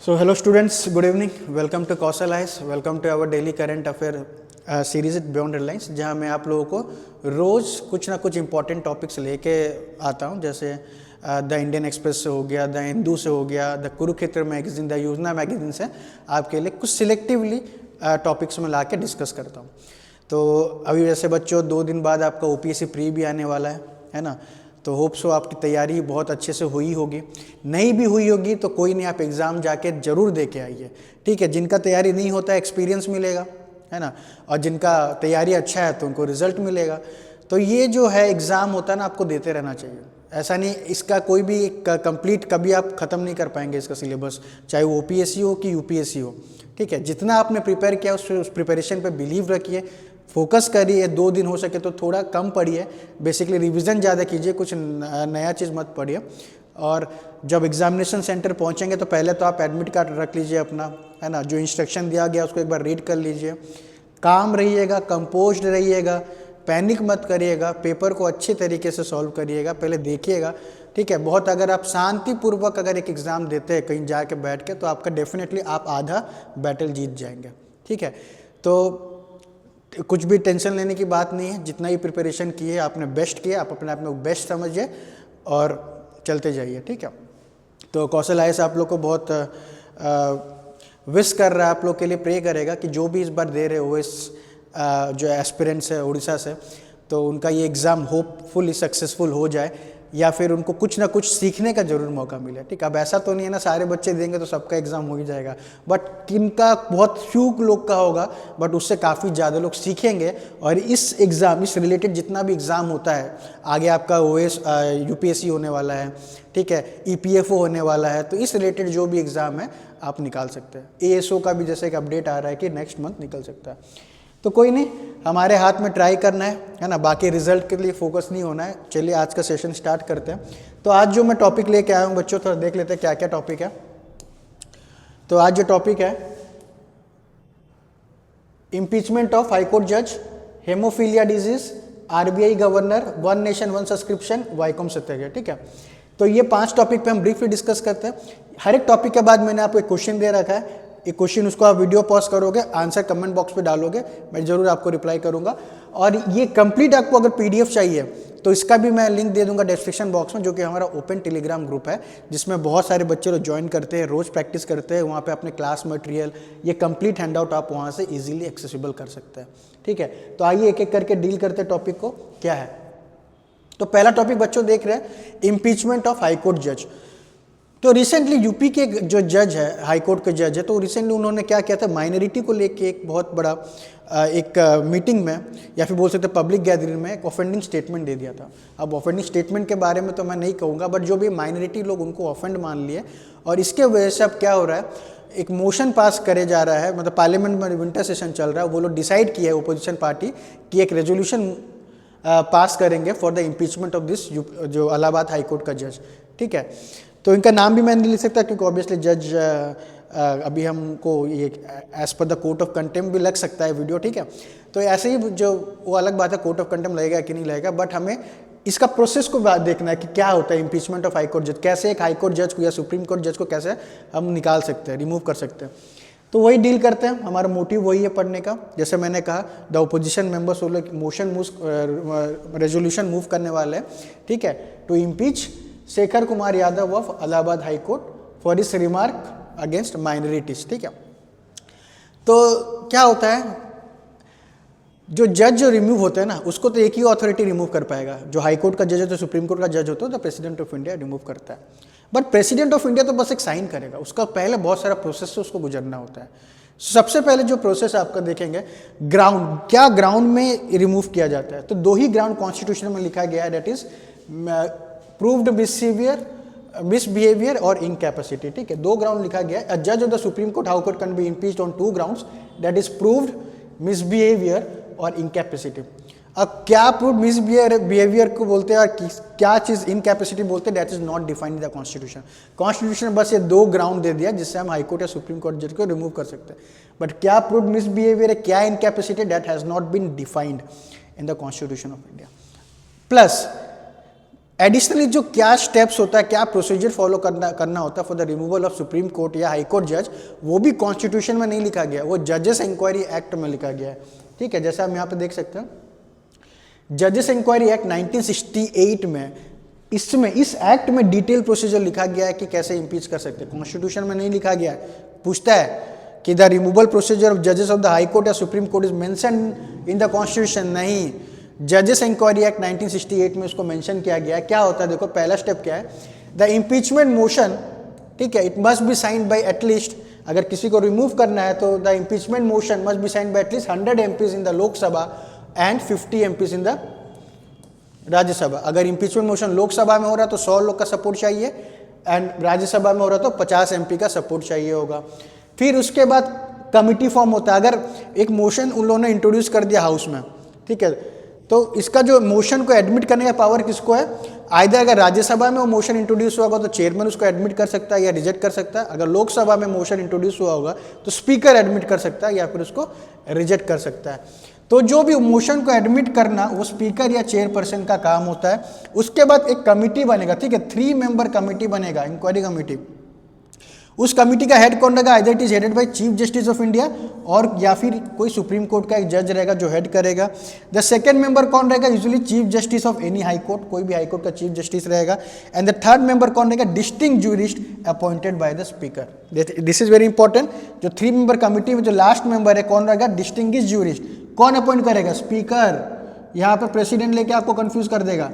So hello students, good evening. Welcome to Kausal Eyes. Welcome to our daily current affair series beyond headlines, जहाँ मैं आप लोगों को रोज़ कुछ ना कुछ इंपॉर्टेंट टॉपिक्स लेके आता हूँ। जैसे द इंडियन एक्सप्रेस से हो गया, द हिंदू से हो गया, द कुरुक्षेत्र मैगजीन, द योजना मैगजीन से आपके लिए कुछ सिलेक्टिवली टॉपिक्स में ला के डिस्कस करता हूँ। तो अभी वैसे बच्चों 2 दिन बाद आपका OPSC प्री भी आने वाला है ना। तो होप सो आपकी तैयारी बहुत अच्छे से हुई होगी। नहीं भी हुई होगी तो कोई नहीं, आप एग्ज़ाम जाके ज़रूर दे के आइए, ठीक है। जिनका तैयारी नहीं होता एक्सपीरियंस मिलेगा, है ना, और जिनका तैयारी अच्छा है तो उनको रिजल्ट मिलेगा। तो ये जो है एग्ज़ाम होता है ना, आपको देते रहना चाहिए। ऐसा नहीं, इसका कोई भी कंप्लीट कभी आप ख़त्म नहीं कर पाएंगे इसका सिलेबस, चाहे वो OPSC हो कि UPSC हो, ठीक है। जितना आपने प्रिपेयर किया उस प्रिपरेशन पे बिलीव रखिए, फोकस करिए। 2 दिन हो सके तो थोड़ा कम पढ़िए, बेसिकली रिवीजन ज़्यादा कीजिए, कुछ नया चीज़ मत पढ़िए। और जब एग्जामिनेशन सेंटर पहुंचेंगे तो पहले तो आप एडमिट कार्ड रख लीजिए अपना, है ना। जो इंस्ट्रक्शन दिया गया उसको एक बार रीड कर लीजिए। काम रहिएगा, कंपोज्ड रहिएगा, पैनिक मत करिएगा, पेपर को अच्छे तरीके से सॉल्व करिएगा, पहले देखिएगा, ठीक है। बहुत अगर आप शांतिपूर्वक अगर एक एग्ज़ाम देते हैं कहीं जाके बैठ के, तो आपका डेफिनेटली आप आधा बैटल जीत जाएंगे, ठीक है। तो कुछ भी टेंशन लेने की बात नहीं है। जितना ही प्रिपरेशन किए आपने बेस्ट किया, आप अपने आप में बेस्ट समझिए और चलते जाइए, ठीक है। तो कौशल आईएएस आप लोग को बहुत विश कर रहा है, आप लोग के लिए प्रे करेगा कि जो भी इस बार दे रहे हो इस जो एस्पिरेंट्स है उड़ीसा से, तो उनका ये एग्ज़ाम होपफुली सक्सेसफुल हो जाए, या फिर उनको कुछ ना कुछ सीखने का ज़रूर मौका मिले, ठीक है। अब ऐसा तो नहीं है ना सारे बच्चे देंगे तो सबका एग्ज़ाम हो ही जाएगा, बट किनका बहुत फ्यू लोग का होगा, बट उससे काफ़ी ज़्यादा लोग सीखेंगे। और इस एग्ज़ाम, इस रिलेटेड जितना भी एग्ज़ाम होता है, आगे आपका UPSC होने वाला है, ठीक है, EPFO होने वाला है, तो इस रिलेटेड जो भी एग्ज़ाम है आप निकाल सकते हैं। ASO का भी जैसे एक अपडेट आ रहा है कि नेक्स्ट मंथ निकल सकता है। तो कोई नहीं, हमारे हाथ में ट्राई करना है ना, बाकी रिजल्ट के लिए फोकस नहीं होना है। चलिए आज का सेशन स्टार्ट करते हैं। तो आज जो मैं टॉपिक लेके आया हूँ बच्चों, थोड़ा देख लेते हैं क्या क्या टॉपिक है। तो आज जो टॉपिक है, इम्पीचमेंट ऑफ हाईकोर्ट जज, haemophilia disease, RBI governor, one nation one subscription, Vaikom Satyagraha, ठीक है। तो ये 5 टॉपिक पे हम ब्रीफली डिस्कस करते हैं। हर एक टॉपिक के बाद मैंने आपको एक क्वेश्चन दे रखा है। एक क्वेश्चन, उसको आप वीडियो पॉज करोगे, आंसर कमेंट बॉक्स पे डालोगे, मैं जरूर आपको रिप्लाई करूंगा। और ये कंप्लीट आपको अगर PDF चाहिए तो इसका भी मैं लिंक दे दूंगा डिस्क्रिप्शन बॉक्स में, जो कि हमारा ओपन टेलीग्राम ग्रुप है, जिसमें बहुत सारे बच्चे लोग ज्वाइन करते हैं, रोज़ प्रैक्टिस करते हैं। वहाँ पे अपने क्लास मटेरियल, ये कंप्लीट हैंडआउट आप वहाँ से इजीली एक्सेसिबल कर सकते हैं, ठीक है। तो आइए एक एक करके डील करते हैं टॉपिक को क्या है। तो पहला टॉपिक बच्चों देख रहे हैं, इम्पीचमेंट ऑफ हाईकोर्ट जज। तो रिसेंटली यूपी के जो जज है, हाई कोर्ट के जज है, तो रिसेंटली उन्होंने क्या किया था, माइनॉरिटी को लेके एक बहुत बड़ा एक मीटिंग में, या फिर बोल सकते पब्लिक गैदरिंग में, एक ऑफेंडिंग स्टेटमेंट दे दिया था। अब ऑफेंडिंग स्टेटमेंट के बारे में तो मैं नहीं कहूँगा, बट जो भी माइनॉरिटी लोग उनको ऑफेंड मान लिए, और इसके वजह से अब क्या हो रहा है, एक मोशन पास करे जा रहा है, मतलब पार्लियामेंट में विंटर सेशन चल रहा है, वो लोग डिसाइड किया है ओपोजिशन पार्टी कि एक रेजोल्यूशन पास करेंगे for the impeachment of this जो इलाहाबाद हाई कोर्ट का जज, ठीक है। तो इनका नाम भी मैं नहीं लिख सकता क्योंकि ऑब्वियसली जज अभी हमको ये as per the court of contemp भी लग सकता है वीडियो, ठीक है। तो ऐसे ही जो वो अलग बात है, कोर्ट ऑफ कंटेम्प लगेगा कि नहीं लगेगा, बट हमें इसका प्रोसेस को देखना है कि क्या होता है इम्पीचमेंट ऑफ हाई कोर्ट जज, कैसे एक हाई कोर्ट जज को या सुप्रीम कोर्ट जज को कैसे हम निकाल सकते हैं, रिमूव कर सकते हैं। तो वही डील करते हैं, हमारा मोटिव वही है पढ़ने का। जैसे मैंने कहा, द ओपोजिशन मेंबर्स वो लोग मोशन रेजोल्यूशन मूव करने वाले हैं, ठीक है, to impeach Shekhar Kumar Yadav of Allahabad high court for his remark against minorities, ठीक है। तो क्या होता है, जो जज जो रिमूव होते हैं ना, उसको तो एक ही अथॉरिटी रिमूव कर पाएगा। जो हाई कोर्ट का जज है, तो सुप्रीम कोर्ट का जज होता है, तो प्रेसिडेंट ऑफ इंडिया रिमूव करता है। बट प्रेसिडेंट ऑफ इंडिया तो बस एक साइन करेगा, उसका पहले बहुत सारा प्रोसेस से उसको गुजरना होता है। सबसे पहले जो प्रोसेस आपका देखेंगे, ग्राउंड, क्या ग्राउंड में रिमूव किया जाता है। तो 2 ही ग्राउंड कॉन्स्टिट्यूशन में लिखा गया है, दैट इज प्रूव्ड मिसबिहेवियर और इनकैपेसिटी, ठीक है। 2 ग्राउंड लिखा गया है। अ जज of the supreme court high court can be impeached on 2 grounds, that is proved misbehaviour और इनकैपेसिटी। अब क्या प्रूव्ड मिसबिहेवियर को बोलते हैं और क्या चीज़ इनकैपेसिटी बोलते हैं, that is not defined in the constitution. Constitution ने बस ये 2 ग्राउंड दे दिया जिससे हम हाई कोर्ट या सुप्रीम कोर्ट जज को रिमूव कर सकते हैं, बट क्या प्रूव्ड मिसबिहेवियर है, क्या incapacity, that has not been defined in the constitution of India. Plus additionally जो क्या स्टेप्स होता है, क्या प्रोसीजर फॉलो करना होता है for the removal of supreme court या हाई कोर्ट जज, वो भी कॉन्स्टिट्यूशन में नहीं लिखा गया, वो जजेस इंक्वायरी एक्ट में लिखा गया है। ठीक है, जैसा हम यहाँ पे देख सकते हैं जजेस इंक्वायरी एक्ट 1968 में, इसमें इस एक्ट में डिटेल प्रोसीजर लिखा गया है कि कैसे इम्पीच कर सकते हैं। कॉन्स्टिट्यूशन में नहीं लिखा गया है। पूछता है कि द रिमूवल प्रोसीजर ऑफ जजेस ऑफ द हाई कोर्ट या supreme court is mention in the constitution, नहीं, जजेस इंक्वायरी एक्ट 1968 में उसको मेंशन किया गया है। क्या होता है देखो, पहला स्टेप क्या है, द इम्पीचमेंट मोशन, ठीक है, it must be signed by at least, अगर किसी को रिमूव करना है तो the impeachment motion must be signed by at least 100 MPs in the Lok Sabha and 50 MPs in the Rajya Sabha. अगर इम्पीचमेंट मोशन लोकसभा में हो रहा है तो 100 लोग का सपोर्ट चाहिए, एंड राज्यसभा में हो रहा तो 50 MP का सपोर्ट चाहिए होगा। फिर उसके बाद कमिटी फॉर्म होता है। अगर एक मोशन उन लोगों ने इंट्रोड्यूस कर दिया हाउस में, ठीक है, तो इसका जो मोशन को एडमिट करने का पावर किसको है, आइदर अगर राज्यसभा में वो मोशन इंट्रोड्यूस हुआ होगा तो चेयरमैन उसको एडमिट कर सकता है या रिजेक्ट कर सकता है, अगर लोकसभा में मोशन इंट्रोड्यूस हुआ होगा तो स्पीकर एडमिट कर सकता है या फिर उसको रिजेक्ट कर सकता है। तो जो भी मोशन को एडमिट करना वो स्पीकर या चेयरपर्सन का काम होता है। उसके बाद एक कमिटी बनेगा, ठीक है, 3 मेंबर कमिटी बनेगा, इंक्वायरी कमिटी। उस कमिटी का हेड कौन रहेगा, either it is headed by chief justice of India और या फिर कोई सुप्रीम कोर्ट का एक जज रहेगा जो हेड करेगा। द सेकंड मेंबर कौन रहेगा, usually chief justice of any high court, कोई भी हाई कोर्ट का चीफ जस्टिस रहेगा। एंड द थर्ड मेंबर कौन रहेगा, distinct jurist appointed by the speaker. This is very important. जो 3 मेंबर कमिटी में जो लास्ट मेंबर है कौन रहेगा, डिस्टिंग्विश्ड ज्यूरिस्ट। कौन अपॉइंट करेगा, स्पीकर। यहाँ पर प्रेसिडेंट लेके आपको कंफ्यूज कर देगा,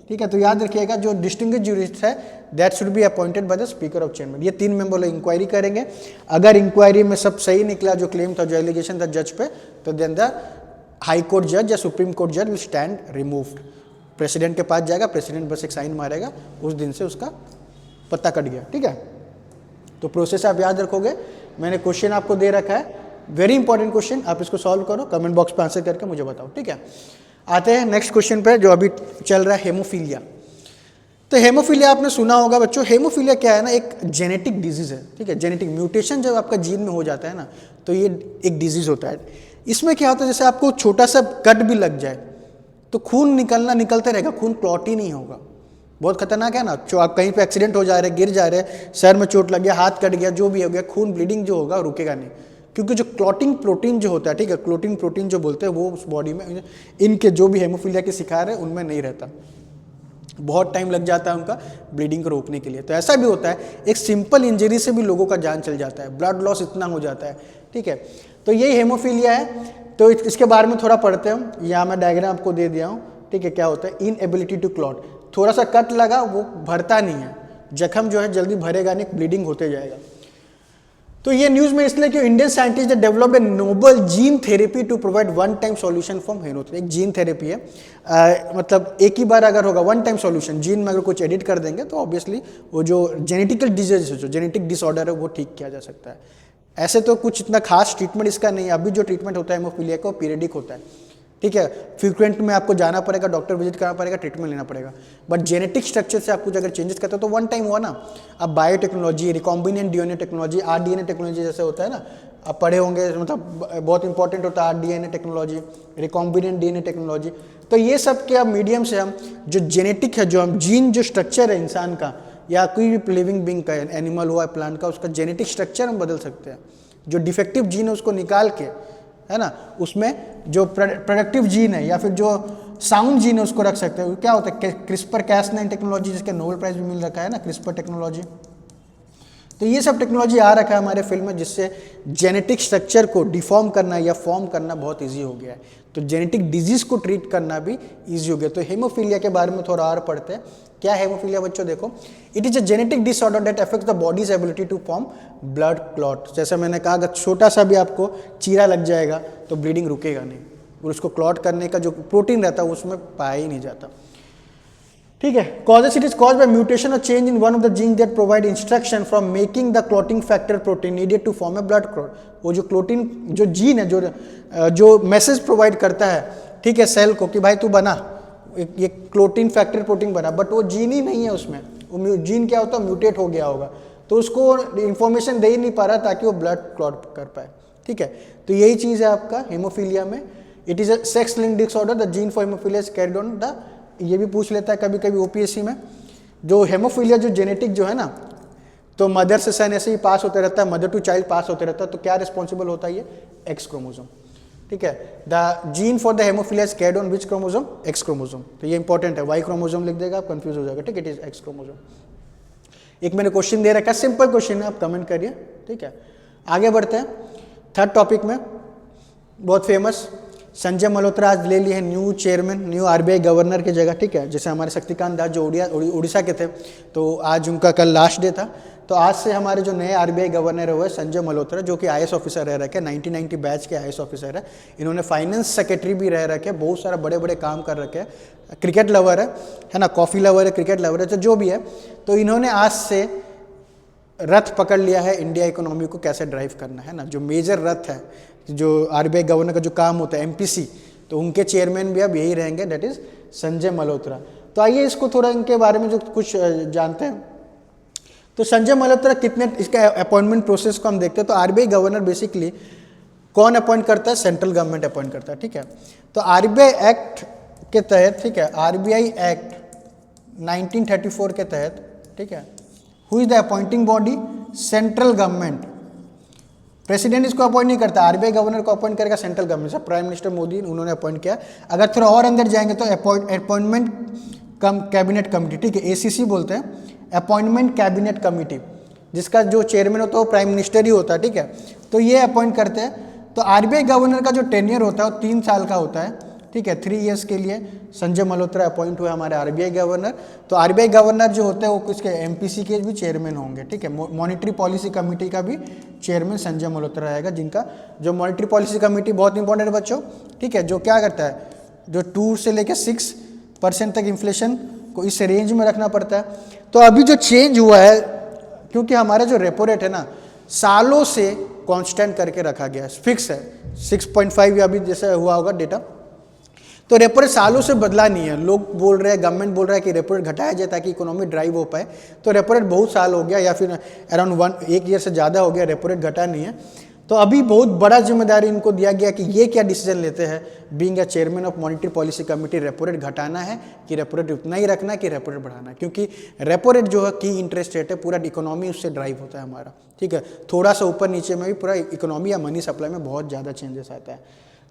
ठीक है, तो याद रखिएगा जो डिस्टिंग्विश्ड ज्यूरिस्ट है that should be appointed by the speaker of chairman. ये 3 मेंबर लोग इंक्वायरी करेंगे। अगर इंक्वायरी में सब सही निकला, जो क्लेम था, जो एलिगेशन था जज पे, तो देन द हाई कोर्ट जज या सुप्रीम कोर्ट जज विल स्टैंड रिमूव्ड। प्रेसिडेंट के पास जाएगा, प्रेसिडेंट बस एक साइन मारेगा, उस दिन से उसका पत्ता कट गया। ठीक है, तो प्रोसेस आप याद रखोगे। मैंने क्वेश्चन आपको दे रखा है, वेरी इंपॉर्टेंट क्वेश्चन, आप इसको सॉल्व करो, कमेंट बॉक्स पे आंसर करके मुझे बताओ। ठीक है, आते हैं नेक्स्ट क्वेश्चन पे जो अभी चल रहा है, हेमोफीलिया। तो हेमोफीलिया आपने सुना होगा बच्चों। हेमोफीलिया क्या है ना, एक जेनेटिक डिजीज है। ठीक है, जेनेटिक म्यूटेशन जब आपका जीन में हो जाता है ना, तो ये एक डिजीज होता है। इसमें क्या होता है, जैसे आपको छोटा सा कट भी लग जाए तो खून निकलते रहेगा, खून क्लॉट ही नहीं होगा। बहुत खतरनाक है ना। जो आप कहीं पे एक्सीडेंट हो जा रहे, गिर जा रहे, सर में चोट लग गया, हाथ कट गया, जो भी हो गया, खून ब्लीडिंग जो होगा रुकेगा नहीं, क्योंकि जो क्लॉटिंग प्रोटीन जो होता है, ठीक है, क्लॉटिंग प्रोटीन जो बोलते हैं वो उस बॉडी में, इनके जो भी हेमोफीलिया के शिकार है उनमें नहीं रहता। बहुत टाइम लग जाता है उनका ब्लीडिंग को रोकने के लिए। तो ऐसा भी होता है, एक सिंपल इंजरी से भी लोगों का जान चल जाता है, ब्लड लॉस इतना हो जाता है। ठीक है, तो यही हेमोफीलिया है। तो इसके बारे में थोड़ा पढ़ते हैं। यहाँ मैं डायग्राम आपको दे दिया हूँ। ठीक है, क्या होता है, इनएबिलिटी टू क्लॉट। थोड़ा सा कट लगा, वो भरता नहीं है, जख्म जो है जल्दी भरेगा नहीं, ब्लीडिंग होते जाएगा। तो ये न्यूज़ में इसलिए कि इंडियन साइंटिस्ट ने develop a novel gene therapy to provide one time solution from haemophilia. एक जीन थेरेपी है, मतलब एक ही बार अगर होगा, वन टाइम सॉल्यूशन। जीन में अगर कुछ एडिट कर देंगे तो ऑब्वियसली वो जो जेनेटिकल डिजीज है, जो जेनेटिक डिसऑर्डर है, वो ठीक किया जा सकता है। ऐसे तो कुछ इतना खास ट्रीटमेंट इसका नहीं है। अभी जो ट्रीटमेंट होता है हेमोफीलिया का, वो पीरियडिक होता है। ठीक है, फ्रीक्वेंट में आपको जाना पड़ेगा, डॉक्टर विजिट करना पड़ेगा, ट्रीटमेंट लेना पड़ेगा। बट जेनेटिक स्ट्रक्चर से आप कुछ अगर चेंजेस करते हो तो वन टाइम हुआ ना। अब biotechnology, recombinant DNA technology, rDNA technology जैसे होता है ना, आप पढ़े होंगे, मतलब बहुत इंपॉर्टेंट होता है rDNA technology, recombinant DNA technology. तो ये सब के अब मीडियम से हम जो जेनेटिक है, जो हम जीन जो स्ट्रक्चर है इंसान का या कोई भी लिविंग बींग का, एनिमल हुआ प्लांट का, उसका जेनेटिक स्ट्रक्चर हम बदल सकते हैं। जो डिफेक्टिव जीन है उसको निकाल के, है ना, उसमें जो प्रोडक्टिव जीन है या फिर जो साउंड जीन है उसको रख सकते हैं। क्या होता है, क्रिस्पर कैस9 टेक्नोलॉजी, जिसका नोबेल प्राइज भी मिल रखा है ना, क्रिस्पर टेक्नोलॉजी। तो ये सब टेक्नोलॉजी आ रखा है हमारे फील्ड में, जिससे जेनेटिक स्ट्रक्चर को डिफॉर्म करना या फॉर्म करना बहुत ईजी हो गया है। तो जेनेटिक डिजीज को ट्रीट करना भी ईजी हो गया। तो हेमोफीलिया के बारे में थोड़ा और पढ़ते हैं। क्या हेमोफीलिया बच्चों, देखो, it is a genetic disorder that affects the body's ability to form blood clot. जैसे मैंने कहा, अगर छोटा सा भी आपको चीरा लग जाएगा तो ब्लीडिंग रुकेगा नहीं, और उसको क्लॉट करने का जो प्रोटीन रहता है उसमें पाया ही नहीं जाता। ठीक है, causes, it is caused by mutation और change in one of the gene that provide instruction from making the clotting factor protein needed to form a blood clot. वो जो क्लोटिन जो जीन है, जो मैसेज प्रोवाइड करता है, ठीक है, सेल को कि भाई तू बना, ये क्लोटिन फैक्टर प्रोटीन बना, बट वो जीन ही नहीं है उसमें। वो जीन क्या होता है, म्यूटेट हो गया होगा, तो उसको इंफॉर्मेशन दे ही नहीं पा रहा ताकि वो ब्लड क्लॉट कर पाए। ठीक है, तो यही चीज़ है आपका हेमोफीलिया में। It is a sex linked disorder, the gene for haemophilia is carried on the ये भी पूछ लेता है कभी कभी ओपीएससी में, जो हेमोफीलिया जो जेनेटिक जो है ना, तो मदर से सन ऐसे ही पास होते रहता है, मदर टू चाइल्ड पास होते रहता है, तो क्या रिस्पॉन्सिबल होता है ये? X chromosome. ठीक है, the gene for the haemophilia is carried on which chromosome? X chromosome. तो ये इंपॉर्टेंट है, वाई क्रोमोसोम लिख देगा आप कंफ्यूज हो जाएगा। ठीक है, इट इज एक्स क्रोमोसोम। एक मैंने क्वेश्चन दे रखा है, सिंपल क्वेश्चन है, आप कमेंट करिए। ठीक है, आगे बढ़ते हैं थर्ड टॉपिक में। बहुत फेमस संजय मल्होत्रा आज ले लिए हैं new chairman, new RBI governor की जगह। ठीक है, जैसे हमारे शक्तिकांत दास जो उड़ीसा के थे, तो आज उनका कल लास्ट डे था। तो आज से हमारे जो नए आरबीआई गवर्नर है वो है संजय मल्होत्रा, जो कि आईएएस ऑफिसर रह रखे, 1990 बैच के आईएएस ऑफिसर है। इन्होंने फाइनेंस सेक्रेटरी भी रह रखे, बहुत सारा बड़े बड़े काम कर रखे हैं। क्रिकेट लवर है ना, कॉफ़ी लवर है, क्रिकेट लवर है, तो जो भी है, तो इन्होंने आज से रथ पकड़ लिया है इंडिया इकोनॉमी को कैसे ड्राइव करना है ना। जो मेजर रथ है, जो आरबीआई गवर्नर का जो काम होता है एमपीसी, तो उनके चेयरमैन भी अब यही रहेंगे, दैट इज संजय मल्होत्रा। तो आइए इसको थोड़ा इनके बारे में जो कुछ जानते हैं। तो संजय मल्होत्रा कितने, इसका अपॉइंटमेंट प्रोसेस को हम देखते हैं। तो आरबीआई गवर्नर बेसिकली कौन अपॉइंट करता है? सेंट्रल गवर्नमेंट अपॉइंट करता है। ठीक है, तो आरबीआई एक्ट के तहत, ठीक है, आरबीआई एक्ट 1934 के तहत, ठीक है, who is the appointing body? Central government. President इसको अपॉइंट नहीं करता, आरबीआई गवर्नर को अपॉइंट करेगा सेंट्रल गवर्नमेंट से। प्राइम मिनिस्टर मोदी उन्होंने अपॉइंट किया। अगर थोड़ा और अंदर जाएंगे तो अपॉइंटमेंट कैबिनेट कमिटी, ठीक है, एसीसी बोलते हैं, अपॉइंटमेंट कैबिनेट कमिटी, जिसका जो चेयरमैन होता है वो प्राइम मिनिस्टर ही होता है। ठीक है, तो ये अपॉइंट करते हैं। तो आरबीआई गवर्नर का जो टेन्योर होता है वो 3 साल का होता है। ठीक है, 3 इयर्स के लिए संजय मल्होत्रा अपॉइंट हुए हमारे आरबीआई गवर्नर। तो आरबीआई गवर्नर जो होते हैं वो किसके? एमपीसी के भी चेयरमैन होंगे। ठीक है, मॉनिटरी पॉलिसी कमेटी का भी चेयरमैन संजय मल्होत्रा रहेगा, जिनका जो मॉनिटरी पॉलिसी कमेटी बहुत इंपॉर्टेंट है बच्चों। ठीक है, जो क्या करता है, जो 2 से लेकर 6% तक इन्फ्लेशन को इस रेंज में रखना पड़ता है। तो अभी जो चेंज हुआ है, क्योंकि हमारा जो रेपो रेट है ना सालों से कांस्टेंट करके रखा गया है, फिक्स है 6.5, अभी जैसे हुआ होगा डेटा। तो रेपो रेट सालों से बदला नहीं है। लोग बोल रहे हैं, गवर्नमेंट बोल रहा है कि रेपो रेट घटाया जाए ताकि इकोनॉमी ड्राइव हो पाए। तो रेपो रेट बहुत साल हो गया, या फिर अराउंड 1 ईयर से ज़्यादा हो गया, रेपो रेट घटा नहीं है। तो अभी बहुत बड़ा जिम्मेदारी इनको दिया गया कि ये क्या डिसीजन लेते हैं, being a chairman of monetary policy committee, repo rate घटाना है कि रेपो रेट उतना ही रखना है कि रेपो रेट बढ़ाना है। क्योंकि रेपो रेट जो है की इंटरेस्ट रेट है, पूरा इकोनॉमी उससे ड्राइव होता है हमारा। ठीक है, थोड़ा सा ऊपर नीचे में भी पूरा इकोनॉमी या मनी सप्लाई में बहुत ज़्यादा चेंजेस आता है।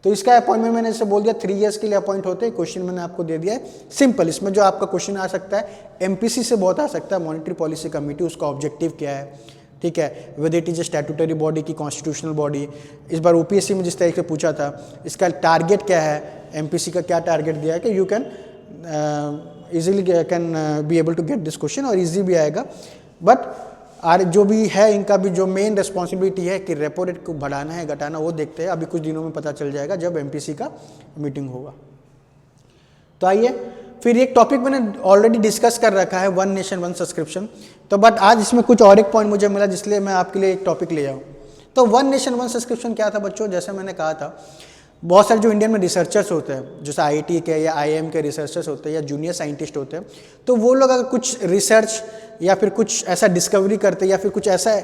तो इसका अपॉइंटमेंट मैंने जैसे बोल दिया 3 इयर्स के लिए अपॉइंट होते हैं। क्वेश्चन मैंने आपको दे दिया है सिंपल। इसमें जो आपका क्वेश्चन आ सकता है एमपीसी से बहुत आ सकता है, मॉनिटरी पॉलिसी कमेटी, उसका ऑब्जेक्टिव क्या है, ठीक है, whether it is a statutory body की कॉन्स्टिट्यूशनल बॉडी। इस बार ओपीएससी में जिस तरीके से पूछा था, इसका टारगेट क्या है, एमपीसी का क्या टारगेट दिया है कि you can easily can be able to get this question, और इजी भी आएगा। बट जो भी है इनका भी जो मेन रिस्पॉन्सिबिलिटी है कि रेपो रेट को बढ़ाना है घटाना, वो देखते हैं। अभी कुछ दिनों में पता चल जाएगा जब एमपीसी का मीटिंग होगा। तो आइए फिर एक टॉपिक मैंने ऑलरेडी डिस्कस कर रखा है, वन नेशन वन सब्सक्रिप्शन। तो बट आज इसमें कुछ और एक पॉइंट मुझे मिला, जिसलिए मैं आपके लिए एक टॉपिक ले आऊँ। तो वन नेशन वन सब्सक्रिप्शन क्या था बच्चों? जैसे मैंने कहा था, बहुत सारे जो इंडियन में रिसर्चर्स होते हैं, जैसे आईआईटी के या आईआईएम के रिसर्चर्स होते हैं या जूनियर साइंटिस्ट होते हैं, तो वो लोग अगर कुछ रिसर्च या फिर कुछ ऐसा डिस्कवरी करते या फिर कुछ ऐसा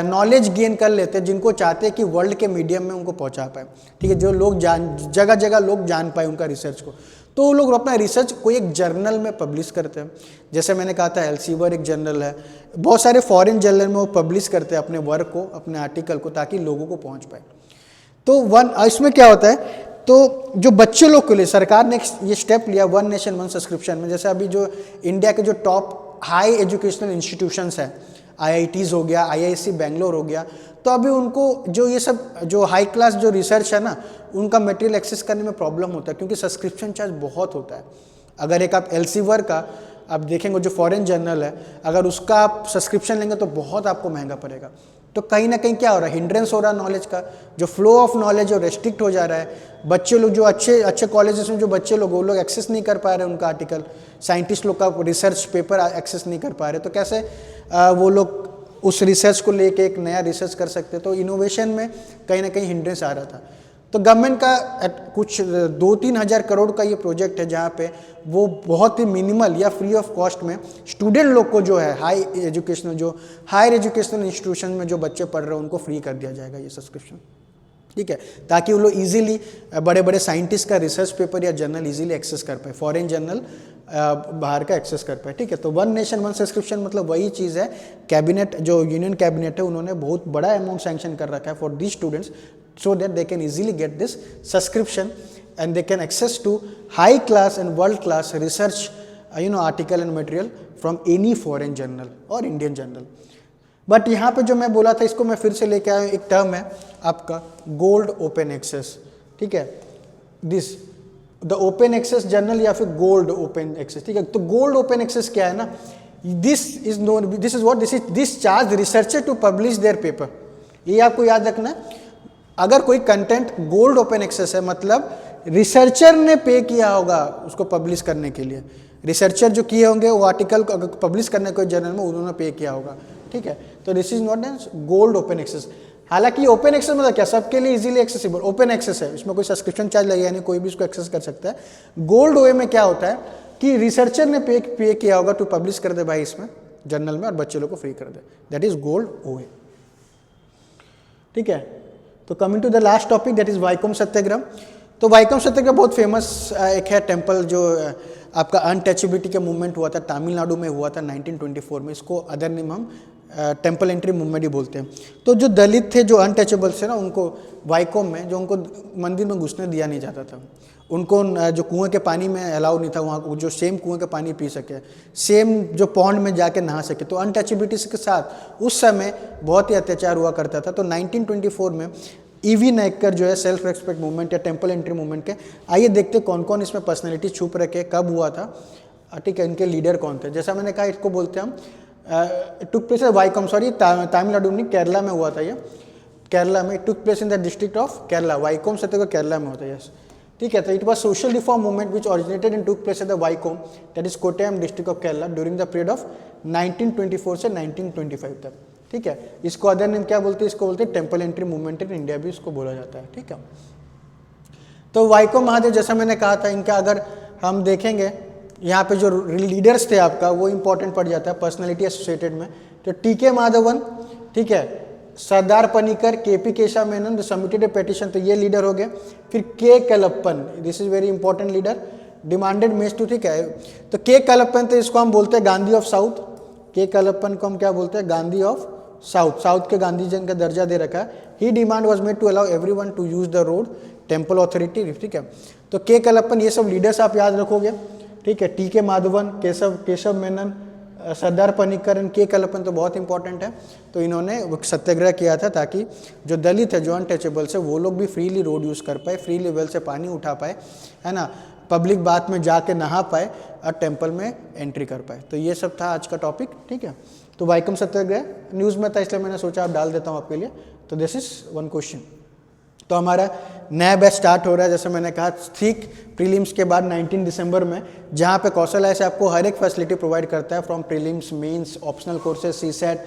नॉलेज गेन कर लेते हैं जिनको चाहते हैं कि वर्ल्ड के मीडियम में उनको पहुंचा पाए। ठीक है, जो लोग जगह जगह लोग जान पाए उनका रिसर्च को, तो वो लोग अपना रिसर्च कोई एक जर्नल में पब्लिश करते हैं। जैसे मैंने कहा था एल्सेवियर एक जर्नल है, बहुत सारे फॉरेन जर्नल में वो पब्लिश करते हैं अपने वर्क को, अपने आर्टिकल को, ताकि लोगों को पहुँच पाए। तो इसमें क्या होता है, तो जो बच्चे लोग के लिए सरकार ने ये स्टेप लिया वन नेशन वन सब्सक्रिप्शन में। जैसे अभी जो इंडिया के जो टॉप हाई एजुकेशनल इंस्टीट्यूशंस हैं, आईआईटीज़ हो गया, आईआईसी बेंगलोर हो गया, तो अभी उनको जो ये सब जो हाई क्लास जो रिसर्च है ना, उनका मटेरियल एक्सेस करने में प्रॉब्लम होता है, क्योंकि सब्सक्रिप्शन चार्ज बहुत होता है। अगर एक आप एल्सेवियर का आप देखेंगे जो फॉरेन जर्नल है, अगर उसका आप सब्सक्रिप्शन लेंगे तो बहुत आपको महंगा पड़ेगा। तो कहीं ना कहीं क्या हो रहा है, हिंड्रेंस हो रहा है नॉलेज का, जो फ्लो ऑफ नॉलेज जो रेस्ट्रिक्ट हो जा रहा है। बच्चे लोग जो अच्छे कॉलेजेस में जो बच्चे लोग वो लोग एक्सेस नहीं कर पा रहे उनका आर्टिकल, साइंटिस्ट लोग का रिसर्च पेपर एक्सेस नहीं कर पा रहे, तो कैसे वो लोग उस रिसर्च को लेके एक नया रिसर्च कर सकते। तो इनोवेशन में कहीं ना कहीं हिंड्रेंस आ रहा था। तो गवर्नमेंट का कुछ 2-3 हज़ार करोड़ का ये प्रोजेक्ट है, जहाँ पे वो बहुत ही मिनिमल या फ्री ऑफ कॉस्ट में स्टूडेंट लोग को जो है हायर एजुकेशनल इंस्टीट्यूशन में जो बच्चे पढ़ रहे हैं उनको फ्री कर दिया जाएगा ये सब्सक्रिप्शन। ठीक है, ताकि वो लोग इजीली बड़े बड़े साइंटिस्ट का रिसर्च पेपर या जर्नल इजीली एक्सेस कर पाए, फॉरेन जर्नल बाहर का एक्सेस कर पाए। ठीक है, तो वन नेशन वन सब्सक्रिप्शन मतलब वही चीज़ है, कैबिनेट जो यूनियन कैबिनेट है उन्होंने बहुत बड़ा अमाउंट सैंक्शन कर रखा है for this students so that they can easily get this subscription and they can access to high class and world class research article and material from any foreign journal और Indian journal. But यहाँ पे जो मैं बोला था इसको मैं फिर से लेके आया, एक टर्म है आपका गोल्ड ओपन एक्सेस। ठीक है, this the open access journal या फिर गोल्ड ओपन एक्सेस। ठीक है, तो गोल्ड ओपन एक्सेस क्या है ना, this is what this charge researcher to publish their paper. ये आपको याद रखना, अगर कोई कंटेंट गोल्ड ओपन एक्सेस है मतलब रिसर्चर ने पे किया होगा उसको पब्लिश करने के लिए, रिसर्चर जो किए होंगे वो आर्टिकल को अगर पब्लिश करने कोई जर्नल में उन्होंने पे किया होगा। ठीक है, तो this is not gold open access. हालांकि ओपन एक्सेस मतलब क्या, सबके लिए इजीली एक्सेसिबल ओपन एक्सेस है, इसमें कोई सब्सक्रिप्शन चार्ज लगेगा नहीं, कोई भी इसको एक्सेस कर सकता है। गोल्ड ओए में क्या होता है कि रिसर्चर ने पे किया होगा टू पब्लिश कर दे भाई इसमें जर्नल में और बच्चे लोग को फ्री कर दे, दैट इज गोल्ड ओए। ठीक है, तो coming to the last topic that is Vaikom Satyagraha. तो वाइकोम सत्याग्रह बहुत फेमस एक है टेम्पल जो आपका अनटचेबिलिटी का मूवमेंट हुआ था, तमिलनाडु में हुआ था 1924 में। इसको अदर नेम हम टेम्पल एंट्री मूवमेंट ही बोलते हैं। तो जो दलित थे, जो अनटचेबल्स थे ना, उनको वाइकोम में जो उनको मंदिर में घुसने दिया नहीं जाता था, उनको जो कुएं के पानी में अलाउ नहीं था वहाँ को, जो सेम कुएं का पानी पी सके, सेम जो पॉन्ड में जाके नहा सके। तो अनटचेबिलिटी के साथ उस समय बहुत ही अत्याचार हुआ करता था। तो 1924 में ईवी नायकर जो है सेल्फ रेस्पेक्ट मूवमेंट या टेम्पल एंट्री मूवमेंट के, आइए देखते कौन कौन इसमें पर्सनैलिटी छुप रखे, कब हुआ था, ठीक है, इनके लीडर कौन थे। जैसा मैंने कहा इसको बोलते हैं हम took place Vaikom, sorry Tamil Nadu नहीं, केरला में हुआ था ये, केरला में took place in the district of Kerala. Vaikom Satyagraha Kerala में होता है, यस। ठीक है, तो it was social reform movement which originated in took place at the Vaikom that is Kottayam district of Kerala during the period of 1924 से 1925 तक। ठीक है, इसको अदर नेम क्या बोलते हैं, इसको बोलते हैं temple entry movement in India भी इसको बोला जाता है। ठीक है, तो वाइकोम महादेव जैसा मैंने कहा था, इनका अगर हम देखेंगे यहाँ पे जो लीडर्स थे आपका वो इंपॉर्टेंट पड़ जाता है पर्सनैलिटी एसोसिएटेड में। तो टी.के. माधवन, ठीक है, सरदार पनिकर, के.पी. केशव मेनन जो सबमिटेड ए पिटीशन, तो ये लीडर हो गए। फिर K Kelappan, this is very important leader, demanded mess too, ठीक है। तो के कलप्पन, तो इसको हम बोलते हैं गांधी ऑफ साउथ। के कलप्पन को हम क्या बोलते हैं, गांधी ऑफ साउथ, साउथ के गांधी जी का दर्जा दे रखा है। He demand was made to allow everyone to use the road, temple authority. ठीक है, तो के कलप्पन, ये सब लीडर्स आप याद रखोगे। ठीक है, T K. Madhavan, Kesava Menon, Sardar Panikkar and K Kelappan तो बहुत इंपॉर्टेंट है। तो इन्होंने सत्याग्रह किया था ताकि जो दलित है, जो अनटचेबल्स है, वो लोग भी फ्रीली रोड यूज़ कर पाए, फ्रीली वेल से पानी उठा पाए, है ना, पब्लिक बाथ में जाके नहा पाए और टेम्पल में एंट्री कर पाए। तो ये सब था आज का टॉपिक। ठीक है, तो वाइकोम सत्याग्रह न्यूज़ में था इसलिए मैंने सोचा आप डाल देता हूँ आपके लिए। तो दिस इज वन क्वेश्चन। तो हमारा नया बैच स्टार्ट हो रहा है, जैसे मैंने कहा, ठीक प्रीलिम्स के बाद 19 दिसंबर में, जहाँ पे कौशल आईएएस आपको हर एक फैसिलिटी प्रोवाइड करता है, from prelims, mains, optional courses, CSAT,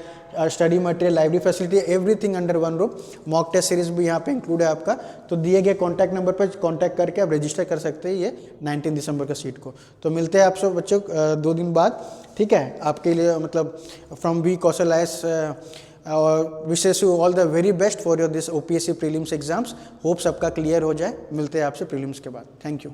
study material, library facility, everything under one roof. Mock test series भी यहाँ पे इंक्लूड है आपका। तो दिए गए कॉन्टैक्ट नंबर पर कॉन्टैक्ट करके आप रजिस्टर कर सकते हैं ये 19 दिसंबर का सीट को। तो मिलते हैं आप सब बच्चों 2 दिन बाद। ठीक है, आपके लिए मतलब फ्रॉम वी कौशल आईएएस विशेष you all the very best for your this OPSC prelims exams. Hope सबका क्लियर हो जाए। मिलते हैं आपसे प्रीलिम्स के बाद। Thank you.